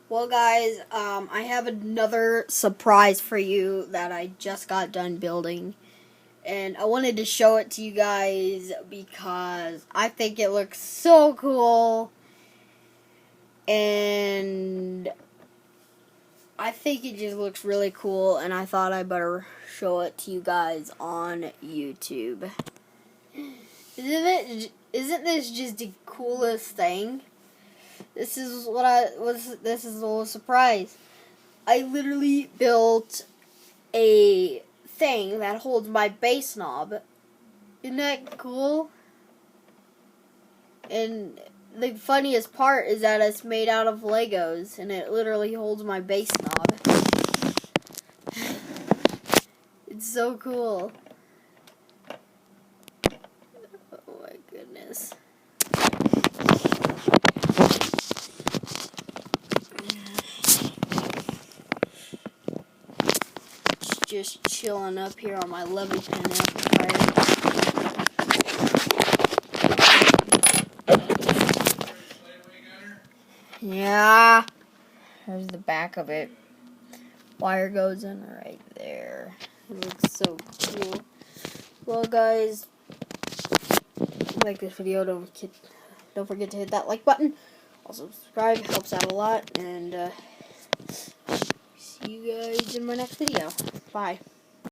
Well, guys, I have another surprise for you that I just got done building. And I wanted to show it to you guys because I think it looks so cool. And I think it just looks really cool. And I thought I better show it to you guys on YouTube. Isn't this just the coolest thing? This is this is a little surprise. I literally built a thing that holds my bass knob. Isn't that cool? And the funniest part is that it's made out of Legos and it literally holds my bass knob. It's so cool. Oh my goodness. Just chilling up here on my Leviton amplifier. Yeah, there's the back of it. Wire goes in right there. It looks so cool. Well, guys, if you like this video, don't forget to hit that like button. Also subscribe, helps out a lot, and see you guys in my next video. Bye.